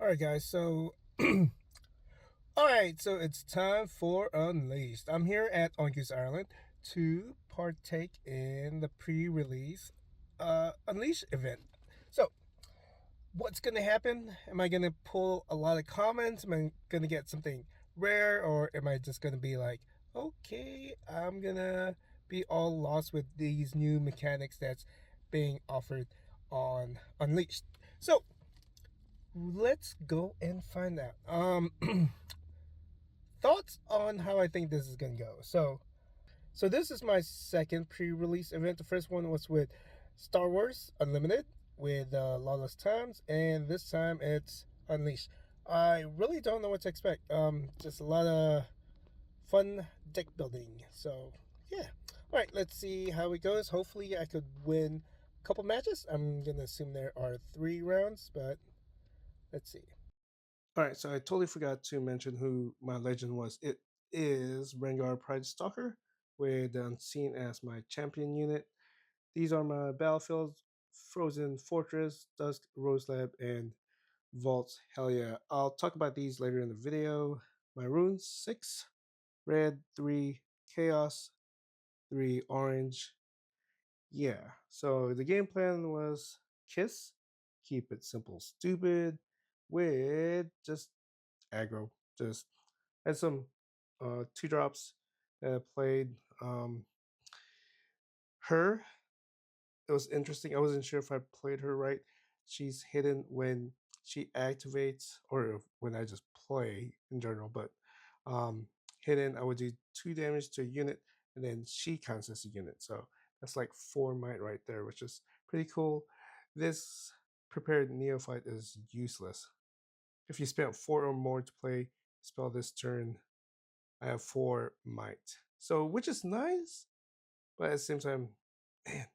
Alright guys, so alright, so it's time for Unleashed. I'm here at Onkers Ireland to partake in the pre-release Unleashed event. So what's gonna happen? Am I gonna pull a lot of comments? Am I gonna get something rare, or am I just gonna be like, okay, I'm gonna be all lost with these new mechanics that's being offered on Unleashed? So let's go and find out. Thoughts on how I think this is gonna go. So this is my second pre-release event. The first one was with Star Wars Unlimited with Lawless Times, and this time it's Unleashed. I really don't know what to expect. Just a lot of fun deck building. So yeah. All right, let's see how it goes. Hopefully, I could win a couple matches. I'm gonna assume there are 3 rounds, but let's see. All right, so I totally forgot to mention who my legend was. It is Rengar Pride Stalker with the Unseen as my champion unit. These are my battlefields: Frozen Fortress, Dusk Rose Lab, and Vaults. Hell yeah. I'll talk about these later in the video. My runes: 6, red, 3, chaos, 3, orange. Yeah, so the game plan was Kiss, keep it simple, stupid, with just aggro. Just had some 2 drops that I played. Her, it was interesting. I wasn't sure if I played her right. She's hidden when she activates, or when I just play in general. But um, hidden, I would do 2 damage to a unit, and then she counts as a unit. So that's like 4 might right there, which is pretty cool. This prepared neophyte is useless. If you spent 4 or more to play spell this turn, I have 4 might. So which is nice, but at the same time, man,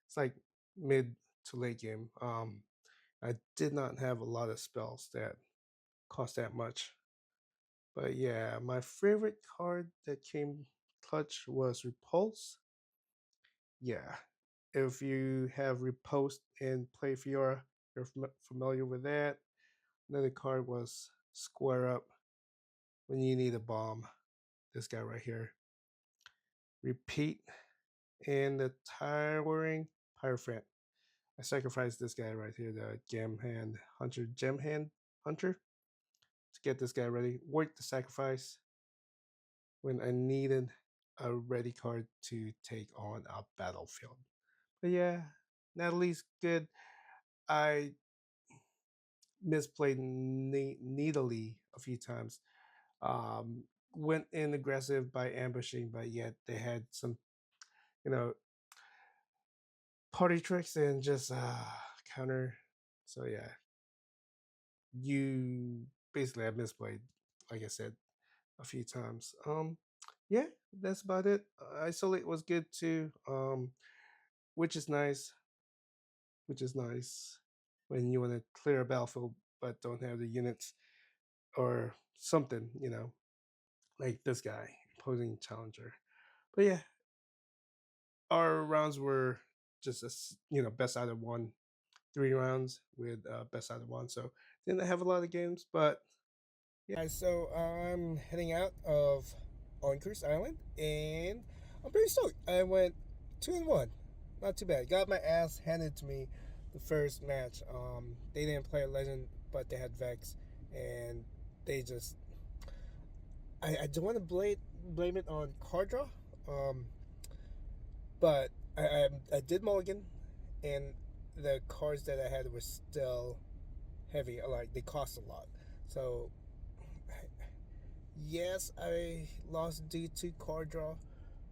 it's like mid to late game. I did not have a lot of spells that cost that much. But yeah, my favorite card that came clutch was Repulse. Yeah, if you have Repulsed and play Fiora, you're familiar with that. Another card was Square Up when you need a bomb. This guy right here. Repeat, and the Towering Pyrophant. I sacrificed this guy right here, the Gem Hand Hunter, to get this guy ready. Worked the sacrifice when I needed a ready card to take on a battlefield. But yeah, Natalie's good. I misplayed Needly a few times. Um, Went in aggressive by ambushing, but yet they had some, you know, party tricks and just counter. So yeah, you basically have misplayed, like I said, a few times. Yeah, that's about it. Isolate was good too. Which is nice. Which is nice when you want to clear a battlefield but don't have the units or something, like this guy, imposing challenger. But yeah, our rounds were just best out of one, 3 rounds with best out of one. So didn't have a lot of games, but yeah. So I'm heading out of on Cruise Island, and I'm pretty stoked. I went 2-1, not too bad. Got my ass handed to me the first match. They didn't play a legend, but they had Vex, and they just. I don't want to blame it on card draw, um, but I did mulligan, and the cards that I had were still heavy. Like they cost a lot, so yes, I lost due to card draw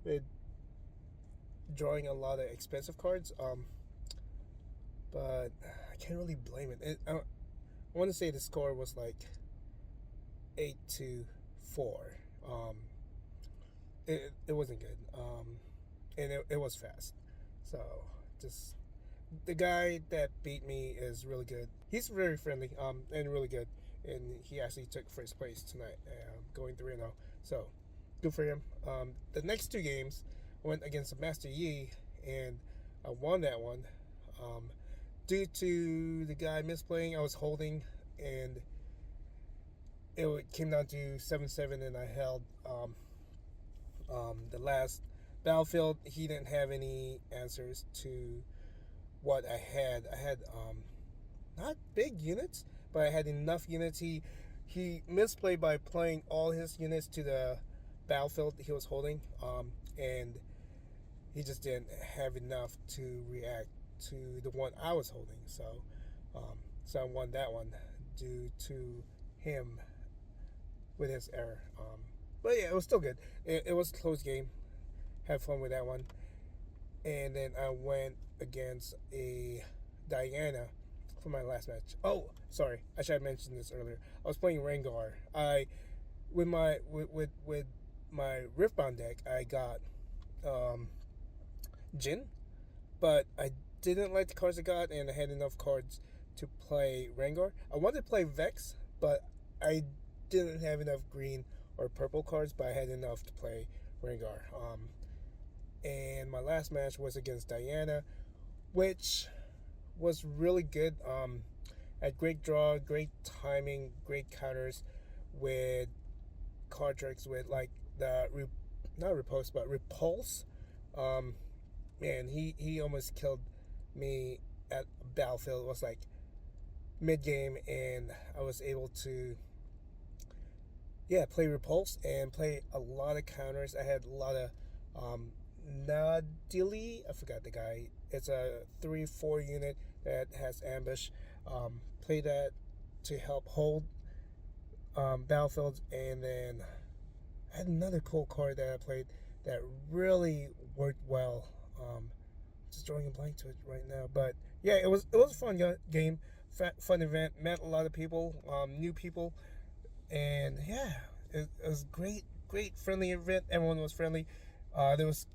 with drawing a lot of expensive cards. But I can't really blame it. I want to say the score was like 8-4. Um, it wasn't good. And it was fast. So just the guy that beat me is really good. He's very friendly. And really good. And he actually took first place tonight, going 3-0. So good for him. The next 2 games went against Master Yi, and I won that one. Due to the guy misplaying, I was holding, and it came down to 7-7, and I held the last battlefield. He didn't have any answers to what I had. I had not big units, but I had enough units. He misplayed by playing all his units to the battlefield he was holding, and he just didn't have enough to react to the one I was holding. So I won that one due to him with his error. But yeah, it was still good. It was a close game. Had fun with that one. And then I went against a Diana for my last match. Oh, sorry, I should have mentioned this earlier. I was playing Rengar. With my Riftbound deck, I got Jin, but I didn't like the cards I got, and I had enough cards to play Rengar. I wanted to play Vex, but I didn't have enough green or purple cards, but I had enough to play Rengar. And my last match was against Diana, which was really good. Had great draw, great timing, great counters with card tricks with like the not repulse but repulse. Man, he almost killed me at battlefield. It was like mid game, and I was able to play repulse and play a lot of counters. I had a lot of Nadili, I forgot the guy. It's a 3/4 unit that has ambush. Play that to help hold battlefields, and then I had another cool card that I played that really worked well. Just drawing a blank to it right now, but yeah, it was a fun game, fun event. Met a lot of people, new people, and yeah, it was great friendly event. Everyone was friendly. There was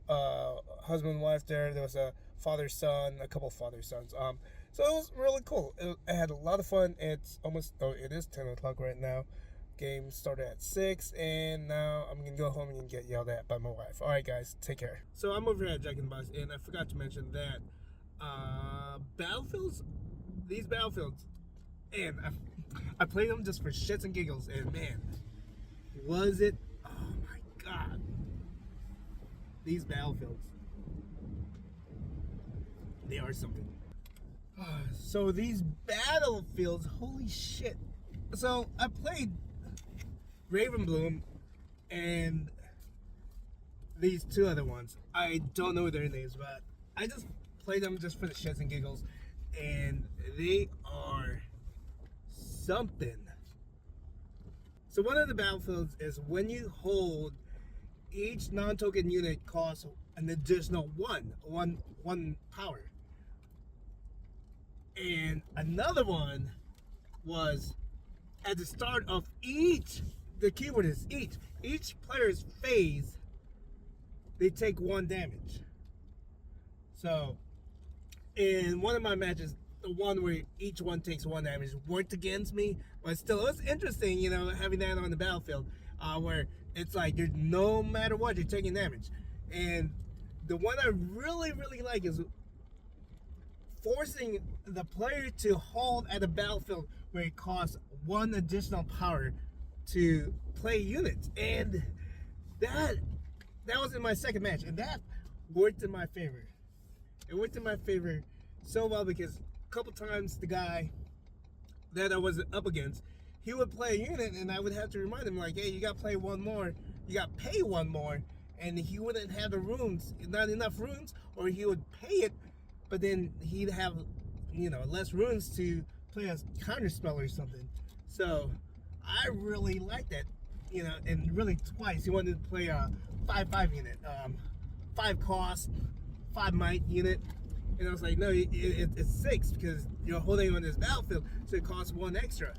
husband and wife there. There was a father son, a couple of father sons. So it was really cool. I had a lot of fun. It's almost it is 10 o'clock right now. Game started at 6, and now I'm gonna go home and get yelled at by my wife. All right, guys, take care. So I'm over here at Jack in the Box, and I forgot to mention that these battlefields, and I played them just for shits and giggles, and man, was it? Oh my god, these battlefields, they are something. So these battlefields, holy shit. So I played Ravenbloom and these two other ones. I don't know their names, but I just play them just for the shits and giggles, and they are something. So one of the battlefields is when you hold, each non-token unit costs an additional one power. And another one was at the start of the keyword is each player's phase, they take 1 damage. So in one of my matches, the one where each one takes 1 damage worked against me, but still it was interesting, having that on the battlefield, where it's like you're, no matter what, you're taking damage. And the one I really like is forcing the player to hold at a battlefield where it costs 1 additional power to play units, and that was in my second match, and that worked in my favor. It worked in my favor so well, because a couple times the guy that I was up against, he would play a unit, and I would have to remind him, like, hey, you got to play 1 more, you got to pay 1 more, and he wouldn't have the runes, not enough runes, or he would pay it, but then he'd have, less runes to play a counter spell or something. So I really like that, and really twice he wanted to play a 5/5 unit, 5 cost, 5 might unit, and I was like, no, it's 6 because you're holding on this battlefield, so it costs 1 extra.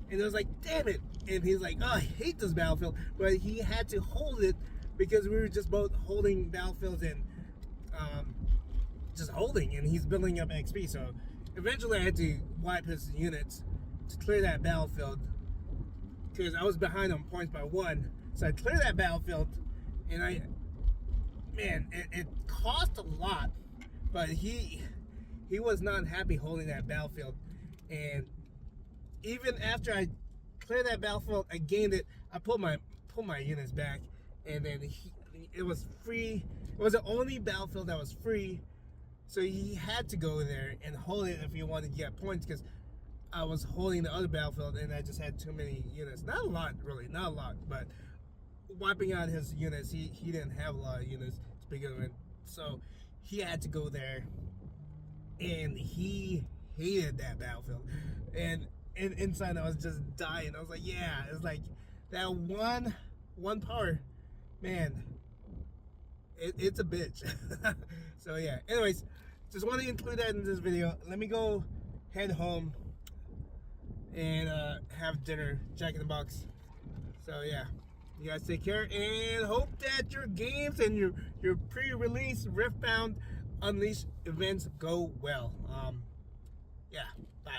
And I was like, damn it. And he's like, oh, I hate this battlefield, but he had to hold it because we were just both holding battlefields and just holding, and he's building up XP. So eventually I had to wipe his units to clear that battlefield, because I was behind on points by 1. So I cleared that battlefield, and it cost a lot, but he was not happy holding that battlefield. And even after I cleared that battlefield. I gained it. I pulled my units back, and then it was free. It was the only battlefield that was free, so he had to go there and hold it if he wanted to get points, because I was holding the other battlefield and I just had too many units. Not a lot, really, not a lot, but wiping out his units, he didn't have a lot of units to begin with, so he had to go there, and he hated that battlefield. And inside, I was just dying. I was like, yeah, it's like that one power, man. It's a bitch. So yeah. Anyways, just want to include that in this video. Let me go head home and have dinner, Jack in the Box. So yeah, you guys take care and hope that your games and your pre-release Riftbound Unleashed events go well. Yeah, bye.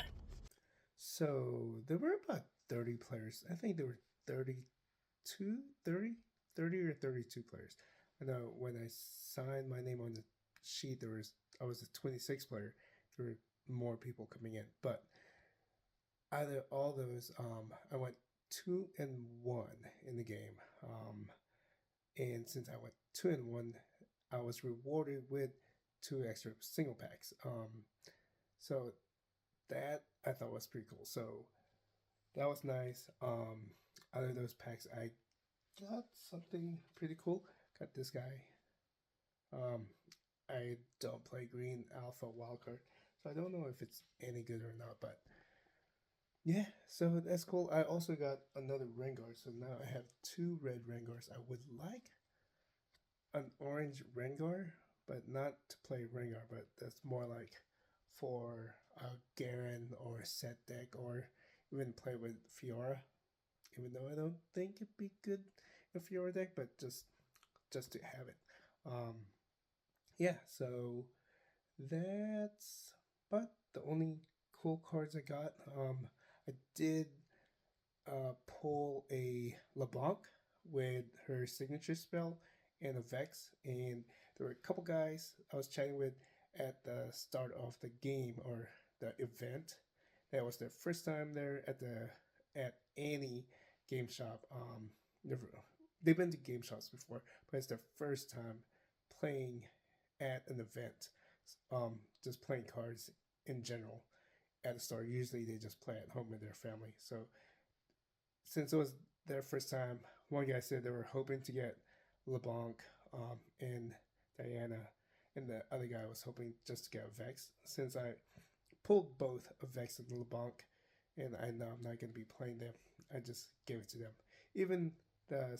So there were about 30 players. I think there were 32, 30, 30 or 32 players. I know when I signed my name on the sheet, I was a 26 player. There were more people coming in, but out of all those, I went 2-1 in the game. And since I went 2-1, I was rewarded with 2 extra single packs. So that I thought was pretty cool. So that was nice. Out of those packs, I got something pretty cool. Got this guy. I don't play green alpha wildcard, so I don't know if it's any good or not, but yeah, so that's cool. I also got another Rengar, so now I have 2 red Rengars. I would like an orange Rengar, but not to play Rengar, but that's more like for a Garen or a set deck, or even play with Fiora, even though I don't think it'd be good in Fiora deck, but just to have it. Yeah, so that's but the only cool cards I got. I did pull a LeBlanc with her signature spell and a Vex, and there were a couple guys I was chatting with at the start of the game or the event. That was their first time there at any game shop. Never they've been to game shops before, but it's their first time playing at an event. Just playing cards in general at the store. Usually they just play at home with their family. So since it was their first time, one guy said they were hoping to get LeBlanc and Diana, and the other guy was hoping just to get a Vex. Since I pulled both a Vex and LeBlanc, and I know I'm not going to be playing them, I just gave it to them. Even the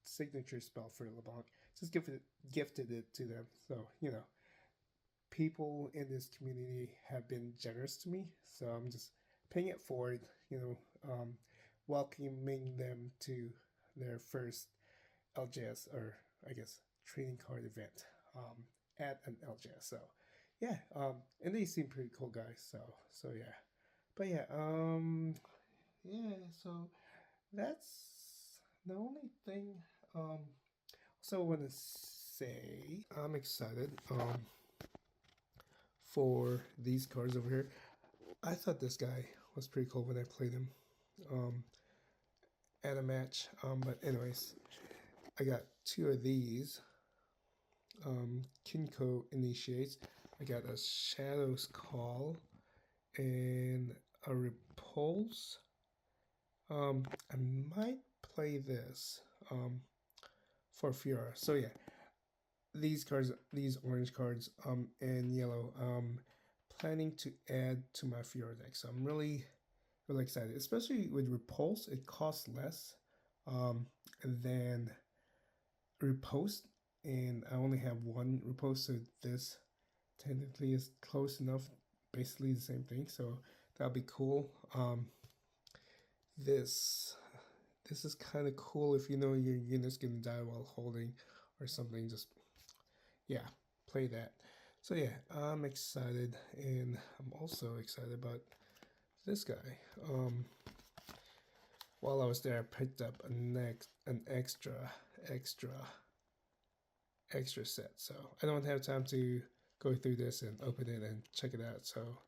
signature spell for LeBlanc, just gifted it to them. So people in this community have been generous to me, so I'm just paying it forward. Welcoming them to their first LJS, or I guess trading card event at an LJS. So yeah, and they seem pretty cool guys. So yeah, but yeah, yeah. So that's the only thing. Also, I want to say I'm excited for these cards over here. I thought this guy was pretty cool when I played him at a match. But anyways, I got 2 of these. Kinko Initiates. I got a Shadow's Call and a Repulse. I might play this for Fiora. So yeah, these cards, these orange cards, and yellow, planning to add to my Fiora deck. So I'm really excited, especially with Repulse. It costs less than Riposte, and I only have 1 Riposte, so this technically is close enough, basically the same thing. So that'll be cool. This is kind of cool if you know your unit's gonna die while holding or something. Just yeah, play that. So yeah, I'm excited, and I'm also excited about this guy. While I was there, I picked up an extra set. So I don't have time to go through this and open it and check it out. So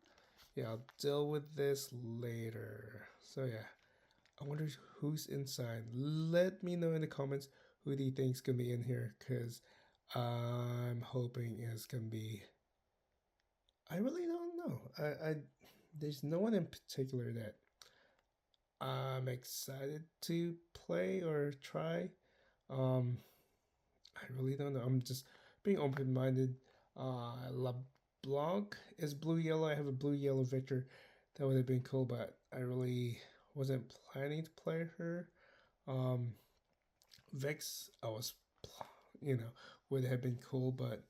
yeah, I'll deal with this later. So yeah, I wonder who's inside. Let me know in the comments who do you think's gonna be in here, cause I'm hoping it's gonna be. I really don't know. I there's no one in particular that I'm excited to play or try. Um, I really don't know. I'm just being open minded. LeBlanc is blue yellow. I have a blue yellow Victor. That would have been cool, but I really wasn't planning to play her. Um, Vex, you know, would have been cool, but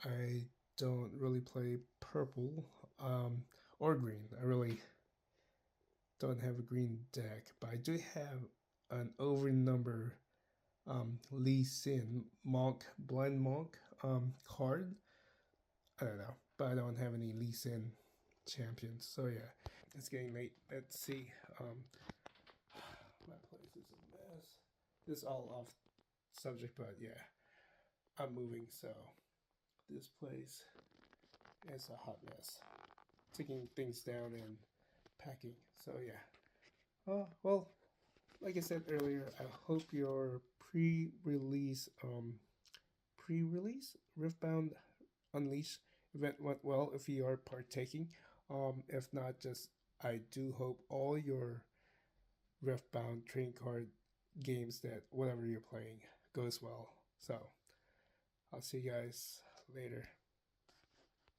I don't really play purple or green. I really don't have a green deck, but I do have an over number Lee Sin Monk Blind Monk card. I don't know, but I don't have any Lee Sin champions. So yeah, it's getting late. Let's see. My place is a mess. This is all off subject, but yeah, I'm moving, so this place is a hot mess. Taking things down and packing. So yeah. Well, like I said earlier, I hope your pre-release Riftbound Unleashed event went well if you are partaking. If not, just I do hope all your Riftbound trading card games that whatever you're playing goes well. So I'll see you guys later.